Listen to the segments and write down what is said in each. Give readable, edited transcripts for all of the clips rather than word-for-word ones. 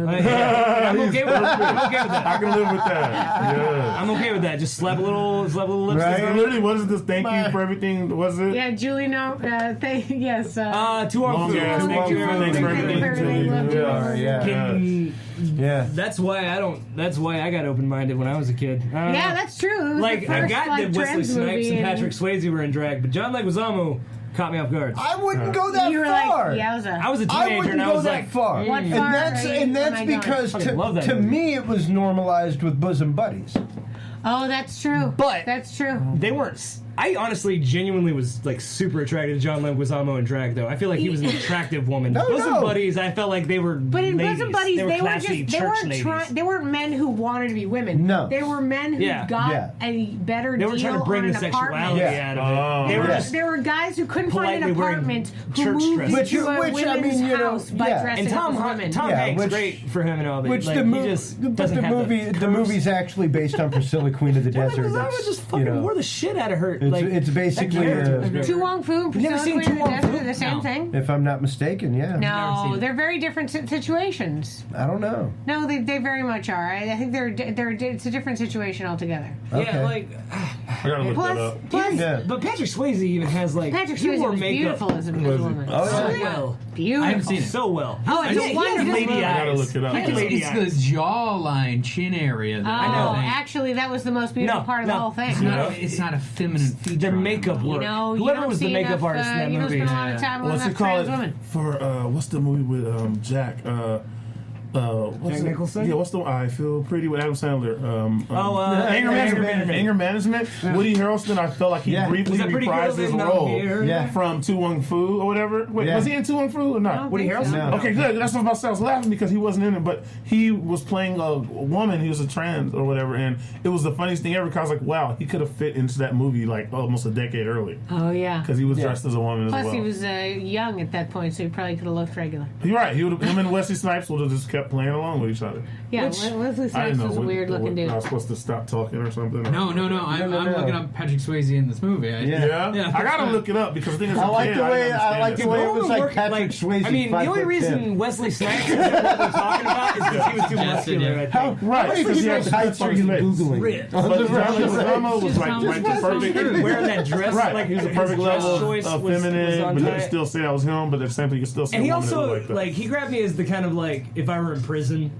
I'm okay with that. I can live with that. Yeah. I'm okay with that. Just slap a little lipstick. Right. on it. Literally, what is this? Thank you for everything. Was it? Yeah, Julie, no. Two Yes. on food. Yeah, Thank you thanks for everything. Yeah. That's why I got open-minded when I was a kid. Yeah, that's true. It was Like the first, I got that Wesley trans Snipes movie and Patrick Swayze were in drag, but John Leguizamo caught me off guard. I wouldn't go that You were far. like, yowza. I was a I teenager wouldn't and I go was that like, far. What And far that's are you- and that's am I going? because Fucking love that to movie. me it was normalized with bosom buddies. Oh, that's true. But- that's true. they weren't. I honestly, genuinely was like super attracted to John Leguizamo in drag, though. I feel like he was an attractive woman. No, Bosom no. Buddies, I felt like they were. But in ladies. Bosom Buddies, they were classy church ladies. They weren't men who wanted to be women. No. They were men who Yeah. got Yeah. a better They deal were trying to bring on the an sexuality apartment. Yeah. out of it. They were Yeah. just. There were guys who couldn't find an politely wearing apartment who church moved dresses. into a Which, I mean, women's you know, house by yeah. dressing And up as women. Tom Yeah, Hanks, which- great for him and all, but Which like, the he movie, just but doesn't the have movie, the the curves. movie's actually based on Priscilla, Queen of the John Desert. Leguizamo It's, just fucking wore the shit out of her. it's basically Tu Wong Fu and You never Priscilla seen Queen Tu of the Wong Desert Fu? are the same No. thing? if I'm not mistaken, yeah. Never No, seen it. they're very different situations. I don't know. No, they very much are. I think it's a different situation altogether. Yeah, Okay. like. I gotta look that up. Plus, Yeah. But Patrick Swayze even has like. Patrick he Swayze wore was makeup beautiful as a Was he? woman. Oh, so yeah. well. Beautiful. I haven't seen it. So well. Oh, it's he a has wonderful lady movie. eyes. I gotta look it up. He has lady It's the eyes. jawline, chin area. That Oh, I think. actually, that was the most beautiful No, part of the no. whole thing. It's not a feminine feature. Their on it. makeup work. You know, Whoever don't was the see makeup enough, artist in that you don't movie. spend a lot of time with What's it enough called? trans women. For what's the movie with Jack? What's Jack it? Nicholson? Yeah, what's the I Feel Pretty with Adam Sandler? Anger Management. Anger Management. Woody Harrelson, I felt like he Yeah. briefly Was that pretty reprised good? his Not role here. Yeah. from Tu Wong Fu or whatever. Wait, Yeah. was he in Tu Wong Fu or not? Woody Harrelson? No. Okay, good. That's what I was about to say. I was laughing because he wasn't in it, but he was playing a woman. He was a trans or whatever, and it was the funniest thing ever because I was like, wow, he could have fit into that movie like almost a decade earlier Oh, yeah. because he was dressed as a woman Plus, as well. he was young at that point, so he probably could have looked regular. You're right. Him and Wesley Snipes would have just kept playing along with each other. Yeah, Which- Wesley I Snipes didn't know was a when- weird-looking dude. I was supposed to stop talking or something. No. I'm no. looking up Patrick Swayze in this movie. Yeah? Yeah. I gotta look it up because the thing is, I like the way it was like Work- Patrick Swayze. I mean, the only 5'10". reason Wesley Snipes is what we're talking about is because he was too muscular. I think. How Right, many because he has heights are you legs. googling? Ripped. But John Leguizamo was like Just the perfect. Wearing that dress, Right, like he was a his perfect dress level choice of was feminine, on but you time. could still say that was him, but at the same time, you could still say And he a woman also that. like he grabbed me as the kind of like if I were in prison,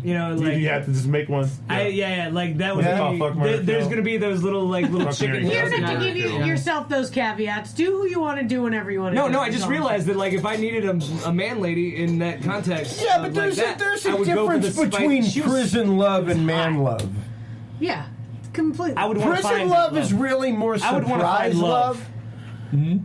you know, Did like you have to just make one? yeah, like that was. Yeah. me. Oh, fuck Murder There's Kill. gonna be those little Fuck chicken. Mary You Kill. don't have to Yeah. give yourself those caveats. Do who you want to do whenever you want to No, do no, it. I just That's all I'm realized that like if I needed a man lady in that context, Yeah, but like there's that, there's I a would go for difference the spike- between she was- prison love and man hot. love. saying. Yeah, completely. I would want to Prison find love is really more I would wanna surprise find love. love.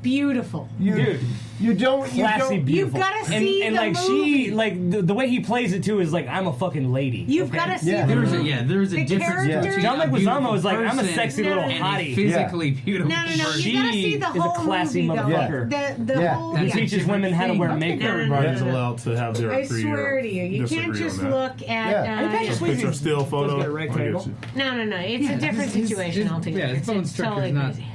beautiful. Dude, You don't. classy, beautiful. You've gotta see and the like movie. she like the way he plays it too is like I'm a fucking lady. You've okay? got to see Yeah. the There's a movie. there's a The difference characters- between John a Leguizamo beautiful is like I'm a person sexy No, little no, no. and a hottie. physically beautiful. No, no, no. You She gotta see the is a whole classy movie, though. motherfucker. The Yeah. whole. That's Yeah. Teaches women how to wear thing. makeup. Everybody's allowed to have their I creed swear or to you, you disagree can't just on that. look at. Yeah. And Patrick Swayze Picture still photo. does get a I rectangle. get you. No. It's a different situation altogether. Yeah, his bone It's structure totally is not. crazy.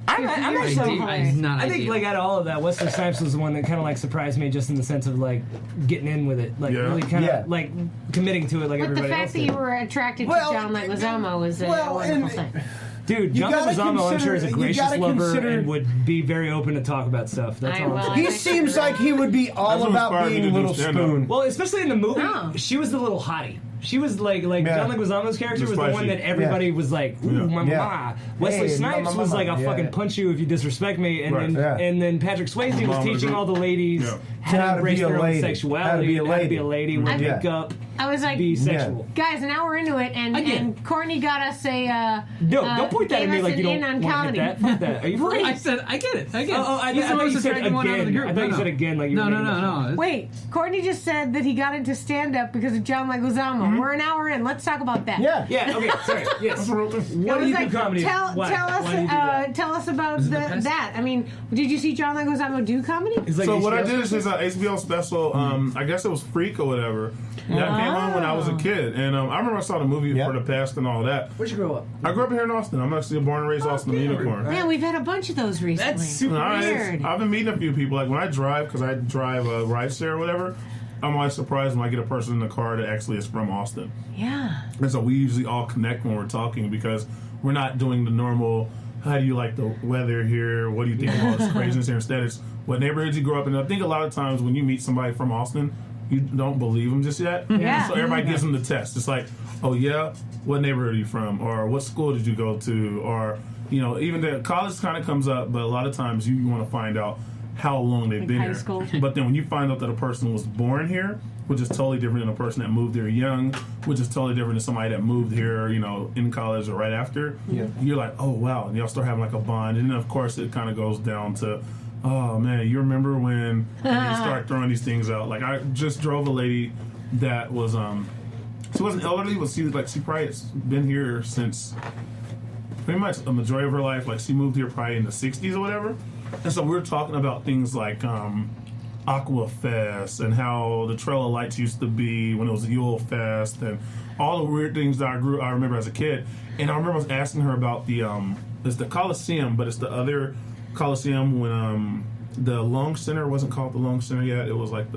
I'm actually. It's not I think ideal. like out of all of that, Wesley Snipes was the one that kind of like surprised me, just in the sense of like getting in with it, like Yeah. really kind of Yeah. like committing to it, like But the everybody fact else that did. you were attracted Well, to John Leguizamo was a well, wonderful and- thing. Dude, You John gotta Leguizamo, I'm sure, is a consider- you gracious gotta lover consider- and would be very open to talk about stuff. That's all I'm saying. He seems like he would be all That's what about inspired me being to do Little stand-up. Spoon. Well, especially in the movie, Oh. she was the little hottie. She was like Yeah. John Leguizamo's character The was the spicy. one that everybody was like, ooh, Yeah. my Yeah. mama. Wesley Hey, Snipes mama, was like, I'll yeah. fucking punch you if you disrespect me. And Right. then Yeah. and then Patrick Swayze was Mama, teaching all the ladies Yeah. how How to to embrace be a their own lady. sexuality, How to be a how to be lady. a lady, wear Yeah. makeup, I was like, be sexual. guys, now we're into it, and Courtney got us a. No, don't point that at gave me us like an you don't in on want to comedy. hit that. Fuck that. Are you for I said, I get it. I He's the thought most you said attractive one out of the again. group. I thought you said again like you were No. Wait, Courtney just said that he got into stand-up because of John Leguizamo. We're an hour in. Let's talk about that. Yeah. Yeah, okay, sorry. Yes. I Why was do you like, do comedy? tell Why? us, Why do you do that? tell us about Is it the best? that. I mean, did you see John Leguizamo do comedy? It's like So what I HBO did is his HBO special. I guess it was Freak or whatever. That came on when I was a kid, and I remember I saw the movie Yeah. for the past and all that. Where'd you grow up? I grew up here in Austin. I'm actually born and raised Austin, the Unicorn. Man, we've had a bunch of those recently. That's super All right, weird. I've been meeting a few people. Like when I drive, because I drive a rideshare or whatever. I'm always surprised when I get a person in the car that actually is from Austin. Yeah. And so we usually all connect when we're talking because we're not doing the normal, how do you like the weather here? What do you think of all this craziness here? Instead, it's what neighborhoods you grew up in. I think a lot of times when you meet somebody from Austin, you don't believe them just yet. Yeah. So everybody gives them the test. It's like, oh yeah, what neighborhood are you from? Or what school did you go to? Or, you know, even the college kind of comes up, but a lot of times you want to find out how long they've been high here. school. But then when you find out that a person was born here, which is totally different than a person that moved here young, which is totally different than somebody that moved here, you know, in college or right after, you're like, oh wow, and y'all start having like a bond. And then of course it kind of goes down to, oh man, you remember when you start throwing these things out. Like I just drove a lady that was she wasn't elderly, but she probably has been here since pretty much a majority of her life. Like she moved here probably in the 60s or whatever. And so we were talking about things like Aqua Fest and how the Trail of Lights used to be when it was Yule Fest and all the weird things that I remember as a kid. And I remember I was asking her about it's the Coliseum, but it's the other Coliseum when the Long Center wasn't called the Long Center yet. It was like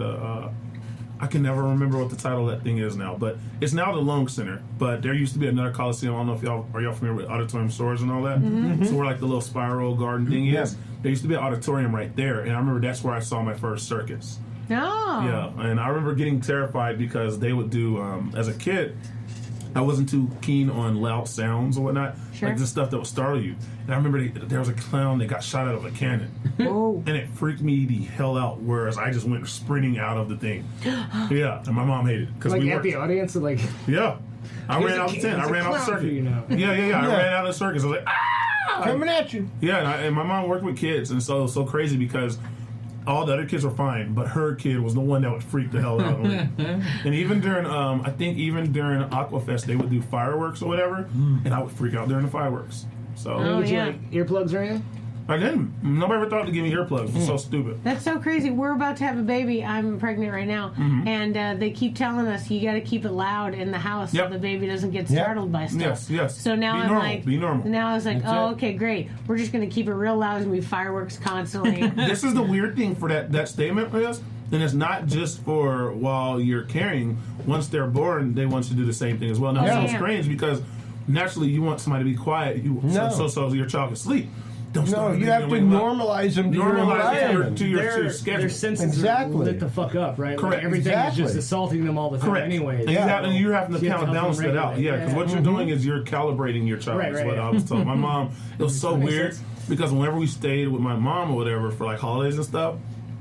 I can never remember what the title of that thing is now, but it's now the Long Center. But there used to be another Coliseum. I don't know if y'all familiar with Auditorium Stores and all that. So where like the little spiral garden thing is. There used to be an auditorium right there, and I remember that's where I saw my first circus. Oh. Yeah, and I remember getting terrified because they would do, as a kid, I wasn't too keen on loud sounds or whatnot, Sure. like the stuff that would startle you. And I remember there was a clown that got shot out of a cannon, Oh. and it freaked me the hell out, whereas I just went sprinting out of the thing. Yeah, and my mom hated it. Because Like we at worked. the audience, like Yeah. I Here's ran a out of the kid- tent. I there's a ran out of the clown for circuit. you now. Yeah. I ran out of the circus. I was like, ah! Coming at you. Yeah, and my mom worked with kids, and so it was so crazy because all the other kids were fine, but her kid was the one that would freak the hell out of me. And even during, I think even during Aquafest, they would do fireworks or whatever, and I would freak out during the fireworks. So Oh, Would you yeah. like earplugs or anything? I didn't. Nobody ever thought to give me earplugs. It's so stupid. That's so crazy. We're about to have a baby. I'm pregnant right now. And they keep telling us you got to keep it loud in the house Yep. so the baby doesn't get startled by stuff. Yes. So now Be I'm normal. like, Be normal. now I was like, That's oh, it. okay, great. We're just going to keep it real loud. There's going to be fireworks constantly. This is the weird thing for that statement is, and it's not just for while you're carrying. Once they're born, they want you to do the same thing as well. Now, Yeah. it's so strange because naturally you want somebody to be quiet so your child can sleep. Don't No, start you have to wake them up. normalize them to your Normalize it environment. to your Their schedule. senses Exactly. are lit the fuck up, right? Correct. Like everything Exactly. is just assaulting them all the time Correct. anyways. Exactly. And you're having to So you kind have of to help balance them that out. regulate. Yeah, because what you're doing is you're calibrating your child. Right, Is right, what yeah. I was told. My mom, it was so That makes weird sense. because whenever we stayed with my mom or whatever for like holidays and stuff,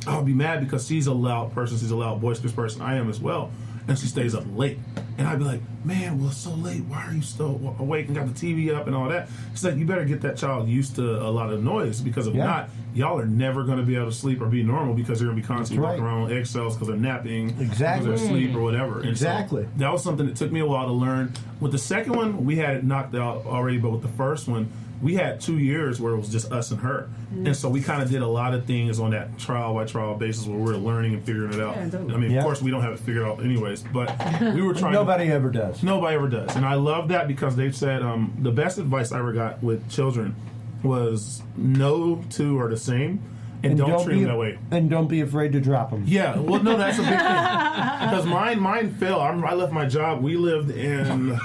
I would be mad because she's a loud person. She's a loud, boisterous person. I am as well. And she stays up late. And I'd be like, man, well, it's so late. Why are you still awake and got the TV up and all that? She's like, you better get that child used to a lot of noise because if not, y'all are never going to be able to sleep or be normal because you're going to be constantly That's walking right. around on eggshells because they're napping, Exactly. because they're asleep or whatever. And Exactly. so that was something that took me a while to learn. With the second one, we had it knocked out already, but with the first one, we had 2 years where it was just us and her. And so we kind of did a lot of things on that trial by trial basis where we were learning and figuring it out. Yeah, totally. I mean, Yeah. of course, we don't have it figured out anyways, but we were trying Nobody ever does. Nobody ever does. And I love that because they said the best advice I ever got with children was no two are the same and don't treat be, them that way. And don't be afraid to drop them. Yeah, well, no, that's a big thing. Because mine fell. I left my job. We lived in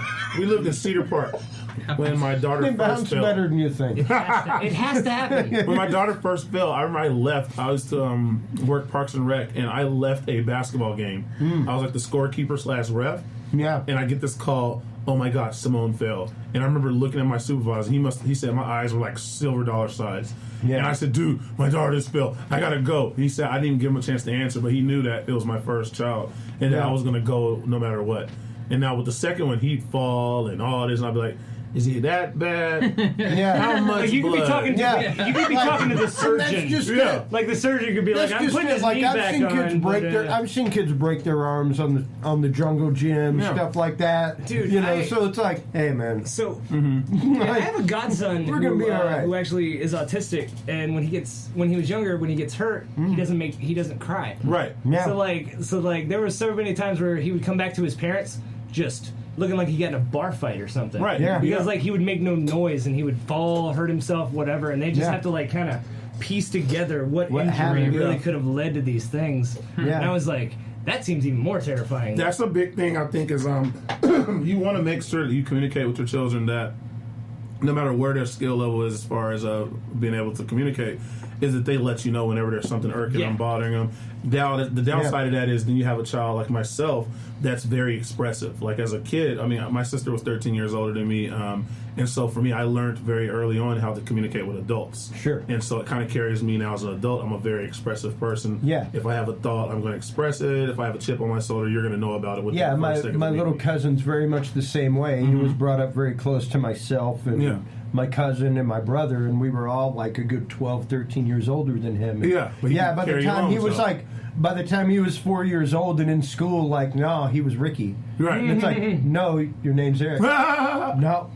Cedar Park when my daughter They first bounce fell. better than you think. It has to happen. When my daughter first fell, I remember I left. I was to work Parks and Rec, and I left a basketball game. I was like the scorekeeper / ref, Yeah. and I get this call. Oh my gosh, Simone fell. And I remember looking at my supervisor. He said my eyes were like silver dollar size. Yeah. And I said, dude, my daughter just fell. I gotta go. He said I didn't even give him a chance to answer, but he knew that it was my first child and that Yeah. I was gonna go no matter what. And now with the second one, he'd fall and all this, and I'd be like, is he that bad? Yeah. How much Like you could be blood? talking to Yeah. you could be talking to the That's surgeon. just Yeah. it. Like the surgeon could be That's like, I'm just putting it. his Like knee I've back seen on. kids break but, their I've seen kids break their arms on the jungle gym, Yeah. stuff like that. Dude, you know, I- so it's like, hey man, So I have a godson We're gonna be all right. who actually is autistic, and when he was younger, when he gets hurt, he doesn't cry. Right. yeah. So like there were so many times where he would come back to his parents just looking like he got in a bar fight or something. Right. Yeah. Because like he would make no noise and he would fall, hurt himself, whatever, and they just Yeah. have to like kind of piece together what injury happened, really yeah. could have led to these things. Yeah. And I was like, that seems even more terrifying. That's a big thing, I think, is you want to make sure that you communicate with your children that no matter where their skill level is as far as being able to communicate, is that they let you know whenever there's something irking them, bothering them. The downside of that is then you have a child like myself that's very expressive. Like as a kid, I mean, my sister was 13 years older than me, and so for me, I learned very early on how to communicate with adults. Sure. And so it kind of carries me now as an adult. I'm a very expressive person. Yeah. If I have a thought, I'm going to express it. If I have a chip on my shoulder, you're going to know about it. With Yeah, my little cousin's very much the same way. He was brought up very close to myself and my cousin and my brother, and we were all like a good 12, 13 years older than him. And by the time he was by the time he was 4 years old and in school, like, no, he was Ricky. Right. And it's like, no, your name's Eric. No.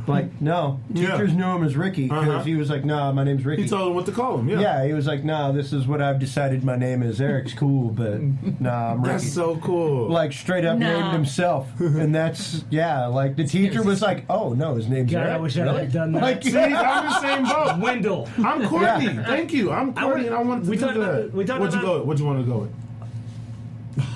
Like, no. Teachers knew him as Ricky because he was like, no, my name's Ricky. He told him what to call him, Yeah, he was like, no, this is what I've decided my name is. Eric's cool, but I'm Ricky. That's so cool. Like, straight up named himself. And that's, like, the teacher was like, oh, no, his name's God, Eric. I wish I had done that. Like, See, I'm the same boat. Wendell. I'm Courtney. Thank you. I'm Courtney, and I wanted to do that. What'd you want to go with?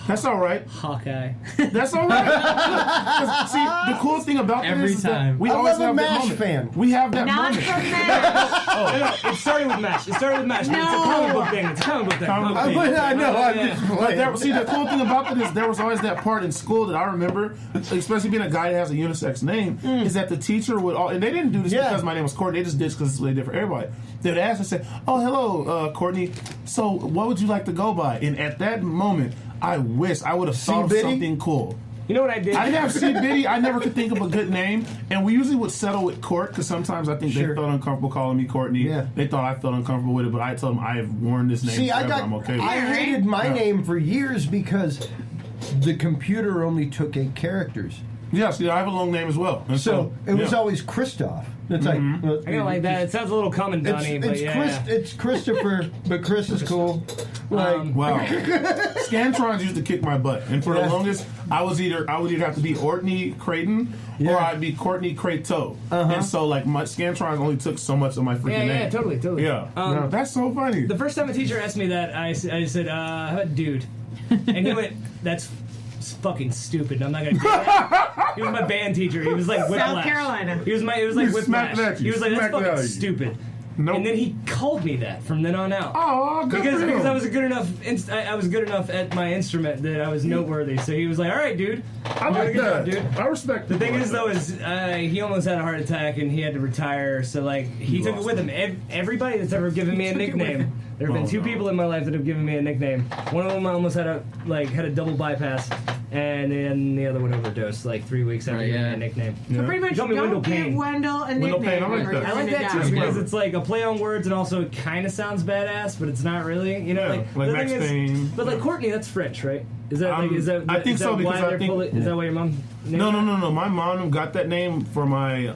That's all right. Hawkeye. That's all right. Look, see, the cool thing about this is that we always have that moment. Fan. We have that Not moment. from MASH. Oh, it started with MASH. But it's a comic book thing. It's a comic book thing. I know. I'm just playing. See, the cool thing about that is there was always that part in school that I remember, especially being a guy that has a unisex name, is that the teacher would and they didn't do this because my name was Courtney. They just did this because it's what they did for everybody. They'd ask and say, "Oh, hello, Courtney. So, what would you like to go by?" And at that moment, I wish I would have thought of something cool. You know what I did? I didn't have C. Biddy. I never could think of a good name. And we usually would settle with Court because sometimes I think they felt uncomfortable calling me Courtney. Yeah. They thought I felt uncomfortable with it, but I told them I have worn this name forever. I'm okay with it. I hated my name for years because the computer only took 8 characters. Yeah, see, I have a long name as well. And So it was always Christoph. It's like I don't like that. It sounds a little commandant-y, but it's Christopher, but Chris is cool. Like, wow. Scantrons used to kick my butt, and for the longest, I would either have to be Ortney Creighton or I'd be Courtney Crato. And so, like, my Scantron only took so much of my freaking name. Yeah, totally. Yeah, that's so funny. The first time a teacher asked me that, I said, how about dude? And he went, that's fucking stupid. I'm not gonna do that. He was my band teacher. He was like Whiplash. South Carolina. It was like Whiplash. He was like, that's fucking stupid. Nope. And then he called me that from then on out. Oh, good because for him. I was good enough. I was good enough at my instrument that I was noteworthy. So he was like, "All right, dude. I like that, dude. I respect the thing is, though, is he almost had a heart attack and he had to retire. So like he took it with him. Everybody that's ever given me a nickname. There have been 2 people in my life that have given me a nickname. One of them almost had a double bypass, and then the other one overdosed like 3 weeks after giving me a nickname. So pretty much, Don't give Wendell a nickname. I like that too because it's like a play on words and also it kind of sounds badass, but it's not really. You know, like Max Payne. But like Courtney, that's French, right? Is that I think so because I think is that why your mom? No. My mom got that name for my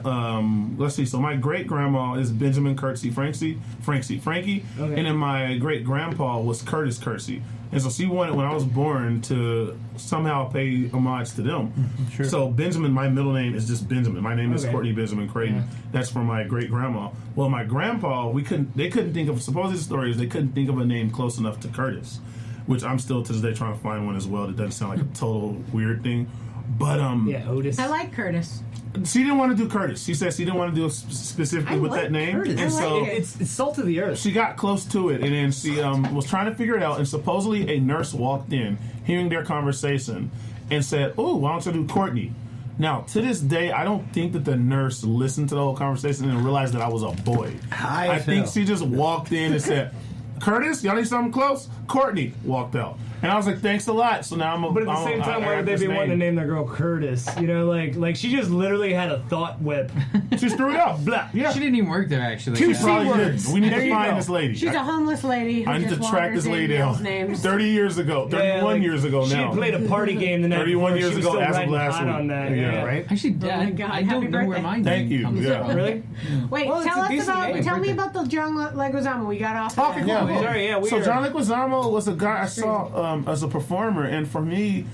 let's see. So my great grandma is Benjamin Curtsey Frankie, and then my great grandpa was Curtis Curtsey. And so she wanted, when I was born, to somehow pay homage to them. Sure. So Benjamin, my middle name is just Benjamin. My name is Courtney Benjamin Creighton. Yeah. That's for my great grandma. Well, my grandpa, they couldn't think of. Supposedly the story is they couldn't think of a name close enough to Curtis, which I'm still to this day trying to find one as well that doesn't sound like a total weird thing. But Otis. I like Curtis. She didn't want to do Curtis. She said she didn't want to do it specifically with that name. Curtis. And so it's salt of the earth. She got close to it, and then she was trying to figure it out. And supposedly a nurse walked in, hearing their conversation, and said, "Oh, why don't you do Courtney?" Now, to this day, I don't think that the nurse listened to the whole conversation and realized that I was a boy. I think she just walked in and said, "Curtis, y'all need something close?" Courtney walked out. And I was like, "Thanks a lot." So now But at the same time, why would they be wanting to name their girl Curtis? You know, like she just literally had a thought whip. She threw it out. Blah. Yeah. She didn't even work there, actually. 2 words. We need to find this lady. She's a homeless lady. Who I need to track this lady down. 30 years ago, 31 years ago now. She played a party game the night 31 before. years She was ago, still as of riding last hot week. on that. Yeah, right? Actually, my God, I don't happy know where birthday. mine Thank you. comes Yeah. from. Really? Wait, Well, it's tell a us decent about. name. Tell me about the John Leguizamo. We got off. Okay, that. Sorry, yeah, we So were- John Leguizamo was a guy I saw as a performer, and for me,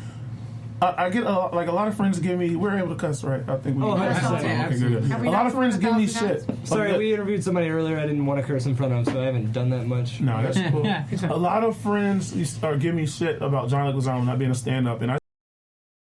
I get a lot of friends give me. We're able to cuss, right? I think we. Oh, can cuss. yeah, Okay, good. A lot of friends give me shit. Sorry, we interviewed somebody earlier. I didn't want to curse in front of him, so I haven't done that much. No, that's cool. A lot of friends are giving me shit about John Leguizamo not being a stand-up, and I